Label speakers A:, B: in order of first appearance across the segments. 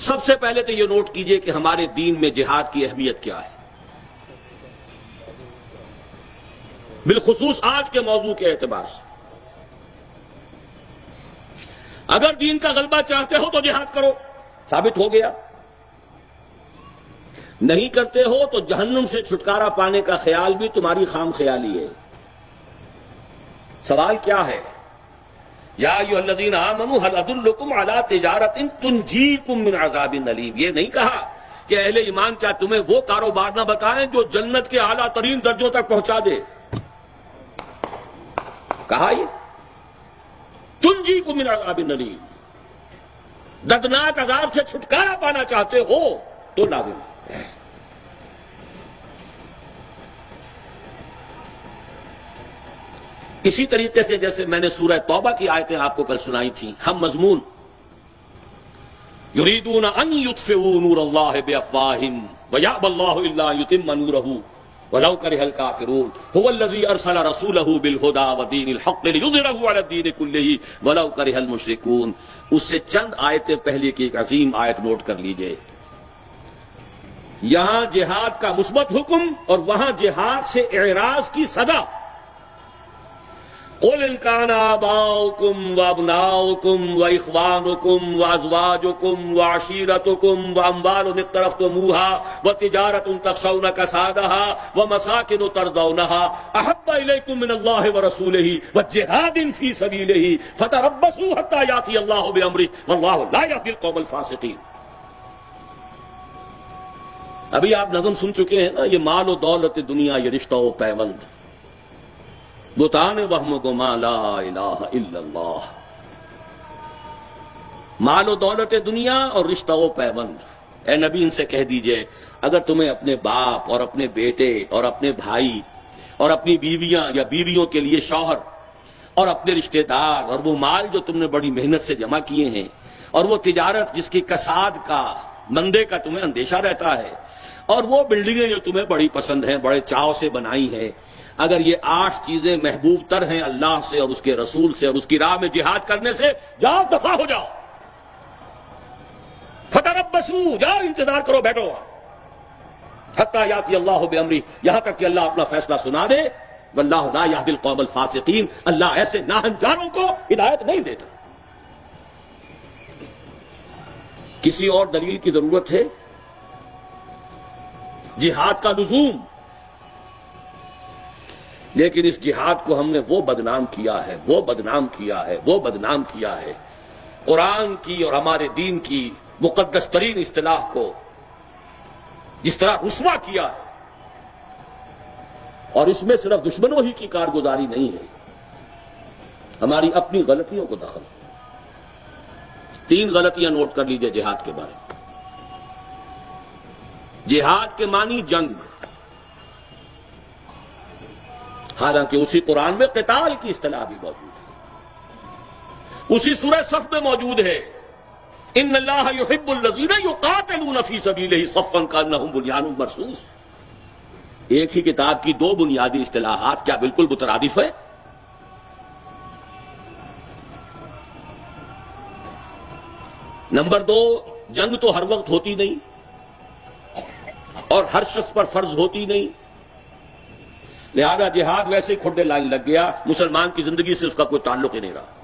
A: سب سے پہلے تو یہ نوٹ کیجئے کہ ہمارے دین میں جہاد کی اہمیت کیا ہے، بالخصوص آج کے موضوع کے اعتبار سے۔ اگر دین کا غلبہ چاہتے ہو تو جہاد کرو، ثابت ہو گیا۔ نہیں کرتے ہو تو جہنم سے چھٹکارا پانے کا خیال بھی تمہاری خام خیالی ہے۔ سوال کیا ہے؟ یا ایھا الذین آمنوا هل ادلکم علی تجارۃ تنجیکم من عذاب الیم۔ یہ نہیں کہا کہ اہل ایمان کیا تمہیں وہ کاروبار نہ بتائیں جو جنت کے اعلیٰ ترین درجوں تک پہنچا دے۔ کہا یہ تنجیکم من عذاب الیم، دردناک عذاب سے چھٹکارا پانا چاہتے ہو تو لازم ہے۔ اسی طریقے سے جیسے میں نے سورہ توبہ کی آیتیں آپ کو کل سنائی تھیں، ہم مضمون یریدون ان یطفئوا نور اللہ بافواہہم ویأبی اللہ الا ان یتم نورہ ولو کرہ الکافرون هو الذی ارسل رسولہ بالہدی ودین الحق لیظہرہ علی الدین کلہ ولو کرہ المشرکون۔ اس سے چند آیتیں پہلے کی ایک عظیم آیت نوٹ کر لیجئے۔ یہاں جہاد کا مثبت حکم اور وہاں جہاد سے اعراض کی سزا۔ قل ان کان آباؤکم وابناؤکم واخوانکم وازواجکم وعشیرتکم واموال اقترفتموها وتجارۃ تخشون کسادها ومساکن ترضونها احب الیکم من اللہ ورسولہ وجہاد فی سبیلہ فتربصوا حتی یأتی اللہ بامرہ واللہ لا یہدی القوم الفاسقین۔ ابھی آپ نظم سن چکے ہیں نا، یہ مال و دولت دنیا، یہ رشتہ و پیوند، بتان وہم گما لا الہ الا اللہ۔ مال و دولت دنیا اور رشتہ و پیوند۔ اے نبی ان سے کہہ دیجئے اگر تمہیں اپنے باپ اور اپنے بیٹے اور اپنے بھائی اور اپنی بیویاں یا بیویوں کے لیے شوہر اور اپنے رشتہ دار اور وہ مال جو تم نے بڑی محنت سے جمع کیے ہیں اور وہ تجارت جس کی کساد کا، مندے کا تمہیں اندیشہ رہتا ہے، اور وہ بلڈنگیں جو تمہیں بڑی پسند ہیں، بڑے چاؤ سے بنائی ہیں، اگر یہ 8 چیزیں محبوب تر ہیں اللہ سے اور اس کے رسول سے اور اس کی راہ میں جہاد کرنے سے، جاؤ دفع ہو جاؤ۔ فتربصوا، جاؤ انتظار کرو، بیٹھو حتی یاتی اللہ بامرہ، یہاں تک کہ اللہ اپنا فیصلہ سنا دے۔ واللہ لا یہدی القوم الفاسقین، اللہ ایسے ناہنجاروں کو ہدایت نہیں دیتا۔ کسی اور دلیل کی ضرورت ہے؟ جہاد کا لزوم، لیکن اس جہاد کو ہم نے وہ بدنام کیا ہے، وہ بدنام کیا ہے، وہ بدنام کیا ہے، قرآن کی اور ہمارے دین کی مقدس ترین اصطلاح کو جس طرح رسوا کیا ہے۔ اور اس میں صرف دشمنوں ہی کی کارگزاری نہیں ہے، ہماری اپنی غلطیوں کو دخل۔ 3 غلطیاں نوٹ کر لیجئے جہاد کے بارے میں۔ جہاد کے معنی جنگ، حالانکہ اسی قرآن میں قتال کی اصطلاح بھی موجود ہے، اسی سورہ صف میں موجود ہے، ان اللہ یحب الذین یقاتلون فی سبیلہ صفا کانہم بنیان مرصوص۔ ایک ہی کتاب کی 2 بنیادی اصطلاحات کیا بالکل مترادف ہے؟ نمبر 2، جنگ تو ہر وقت ہوتی نہیں اور ہر شخص پر فرض ہوتی نہیں، لہذا جہاد ویسے کھڈے لائن لگ گیا، مسلمان کی زندگی سے اس کا کوئی تعلق ہی نہیں رہا۔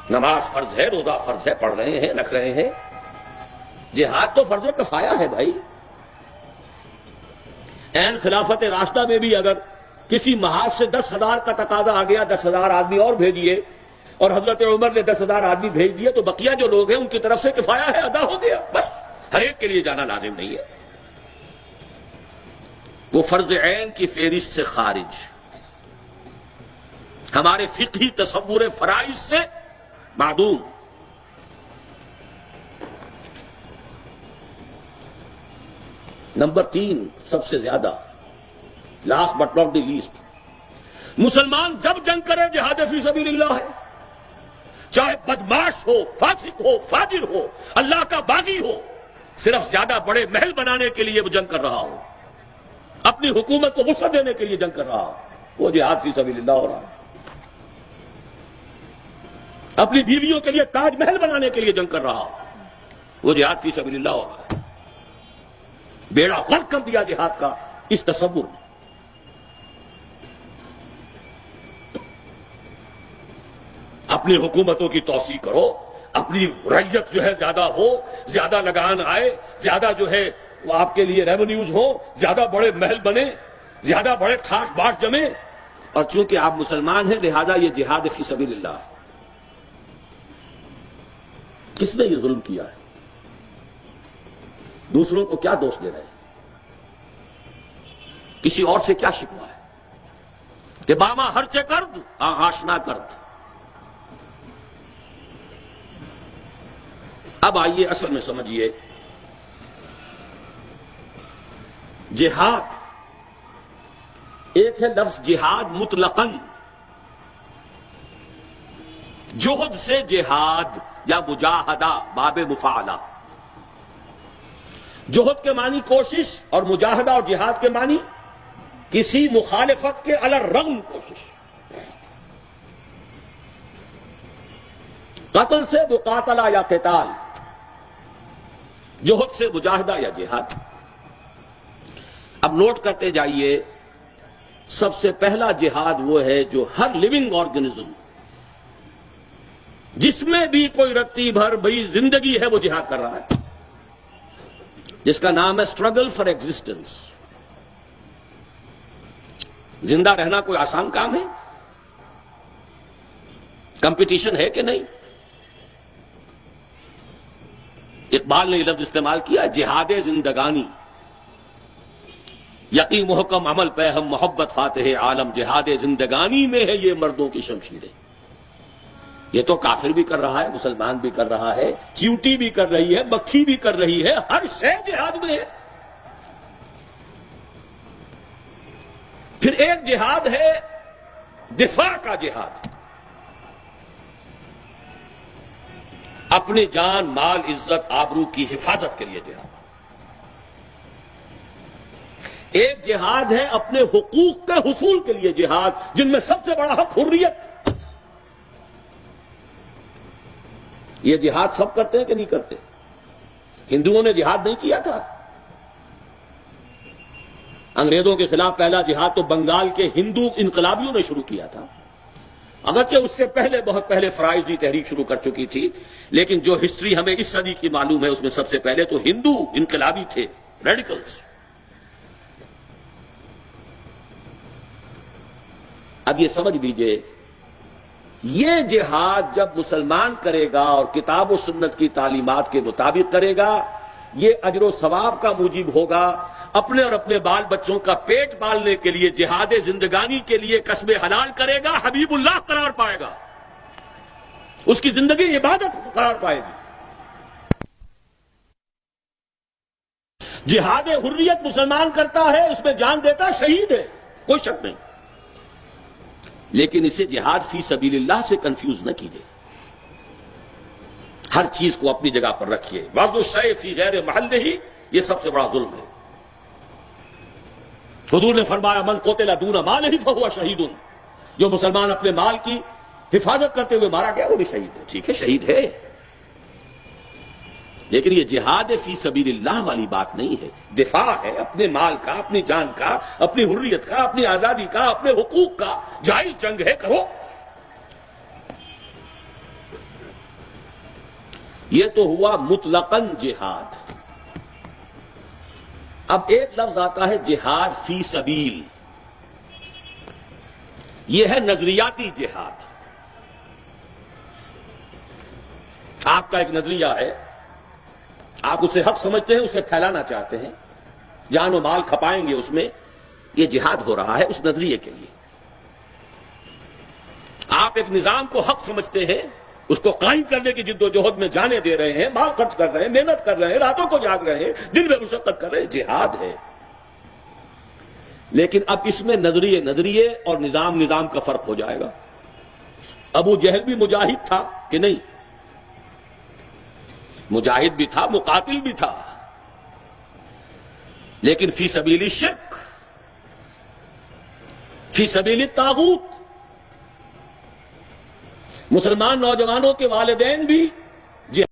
A: نماز فرض ہے، روزہ فرض ہے، پڑھ رہے ہیں، رکھ رہے ہیں، جہاد تو فرض کفایہ ہے بھائی۔ عین خلافت راشدہ میں بھی اگر کسی محاذ سے 10,000 کا تقاضا آ گیا، 10,000 آدمی اور بھیجیے، اور حضرت عمر نے 10,000 آدمی بھیج دیے، تو بقیہ جو لوگ ہیں ان کی طرف سے کفایہ ہے، ادا ہو گیا، بس ہر ایک کے لیے جانا لازم نہیں ہے، وہ فرض عین کی فہرست سے خارج، ہمارے فقہی تصور فرائض سے معدوم۔ نمبر 3 سب سے زیادہ، last but not the least, مسلمان جب جنگ کرے جہاد فی سبیل اللہ ہے، چاہے بدماش ہو، فاسق ہو، فاجر ہو، اللہ کا باغی ہو، صرف زیادہ بڑے محل بنانے کے لیے وہ جنگ کر رہا ہو، اپنی حکومت کو وسعت دینے کے لیے جنگ کر رہا ہو، وہ جہاد فی سبیل اللہ ہو رہا ہے، اپنی بیویوں کے لیے تاج محل بنانے کے لیے جنگ کر رہا ہو، وہ جہاد فی سبیل اللہ ہو رہا ہے. بیڑا غرق کر دیا جہاد کا اس تصور نے. اپنی حکومتوں کی توسیع کرو، اپنی رعیت جو ہے زیادہ ہو، زیادہ لگان آئے، زیادہ جو ہے وہ آپ کے لیے ریونیوز ہو، زیادہ بڑے محل بنے، زیادہ بڑے ٹھاٹ باٹ جمے. اور چونکہ آپ مسلمان ہیں لہذا یہ جہاد فی سبیل اللہ ہے. کس نے یہ ظلم کیا ہے؟ دوسروں کو کیا دوش دے رہے ہیں؟ کسی اور سے کیا شکوہ ہے کہ باما ہرچے کرد آشنا کرد. اب آئیے اصل میں سمجھیے، جہاد ایک ہے لفظ جہاد مطلقاً، جہد سے جہاد یا مجاہدہ باب مفاعلہ. جہد کے معنی کوشش اور مجاہدہ اور جہاد کے معنی کسی مخالفت کے علی الرغم کوشش. قتل سے مقاتلہ یا قتال، جہد سے مجاہدہ یا جہاد. اب نوٹ کرتے جائیے، سب سے پہلا جہاد وہ ہے جو ہر لیونگ آرگنزم جس میں بھی کوئی رتی بھر بھئی زندگی ہے وہ جہاد کر رہا ہے، جس کا نام ہے اسٹرگل فار ایگزسٹنس. زندہ رہنا کوئی آسان کام ہے؟ کمپٹیشن ہے کہ نہیں؟ اقبال نے یہ لفظ استعمال کیا، جہاد زندگانی. یقین محکم عمل پہ ہم محبت فاتح عالم، جہاد زندگانی میں ہے یہ مردوں کی شمشیریں. یہ تو کافر بھی کر رہا ہے، مسلمان بھی کر رہا ہے، چیوٹی بھی کر رہی ہے، مکھی بھی کر رہی ہے، ہر شے جہاد میں ہے. پھر ایک جہاد ہے دفاع کا جہاد، اپنی جان مال عزت آبرو کی حفاظت کے لیے جہاد. ایک جہاد ہے اپنے حقوق کے حصول کے لیے جہاد، جن میں سب سے بڑا حق حریت. یہ جہاد سب کرتے ہیں کہ نہیں کرتے؟ ہندوؤں نے جہاد نہیں کیا تھا؟ انگریزوں کے خلاف پہلا جہاد تو بنگال کے ہندو انقلابیوں نے شروع کیا تھا، اگرچہ اس سے پہلے بہت پہلے فرائضی تحریک شروع کر چکی تھی، لیکن جو ہسٹری ہمیں اس صدی کی معلوم ہے اس میں سب سے پہلے تو ہندو انقلابی تھے، ریڈیکلز. اب یہ سمجھ لیجئے، یہ جہاد جب مسلمان کرے گا اور کتاب و سنت کی تعلیمات کے مطابق کرے گا، یہ اجر و ثواب کا موجب ہوگا. اپنے اور اپنے بال بچوں کا پیٹ پالنے کے لیے، جہاد زندگانی کے لیے کسب حلال کرے گا، حبیب اللہ قرار پائے گا، اس کی زندگی عبادت قرار پائے گی. جہاد حریت مسلمان کرتا ہے، اس میں جان دیتا ہے، شہید ہے، کوئی شک نہیں. لیکن اسے جہاد فی سبیل اللہ سے کنفیوز نہ کیجیے. ہر چیز کو اپنی جگہ پر رکھیے. وضع الشیء فی غیر محلہ، یہ سب سے بڑا ظلم ہے. حضور نے فرمایا من قتل دون مالہ فہو شہید، جو مسلمان اپنے مال کی حفاظت کرتے ہوئے مارا گیا وہ بھی شہید ہے. ٹھیک ہے، شہید ہے، لیکن یہ جہاد فی سبیل اللہ والی بات نہیں ہے. دفاع ہے اپنے مال کا، اپنی جان کا، اپنی حریت کا، اپنی آزادی کا، اپنے حقوق کا. جائز جنگ ہے، کرو. یہ تو ہوا مطلقاً جہاد. اب ایک لفظ آتا ہے جہاد فی سبیل، یہ ہے نظریاتی جہاد. آپ کا ایک نظریہ ہے، آپ اسے حق سمجھتے ہیں، اسے پھیلانا چاہتے ہیں، جان و مال کھپائیں گے اس میں. یہ جہاد ہو رہا ہے اس نظریے کے لیے. آپ ایک نظام کو حق سمجھتے ہیں، اس کو قائم کرنے کی جد و جہد میں جانے دے رہے ہیں، مال خرچ کر رہے ہیں، محنت کر رہے ہیں، راتوں کو جاگ رہے ہیں، دن میں مشقت کر رہے ہیں. جہاد ہے. لیکن اب اس میں نظریے اور نظام کا فرق ہو جائے گا. ابو جہل بھی مجاہد تھا کہ نہیں؟ مجاہد بھی تھا، مقاتل بھی تھا، لیکن فی سبیل الشرک، فی سبیل الطاغوت. مسلمان نوجوانوں کے والدین بھی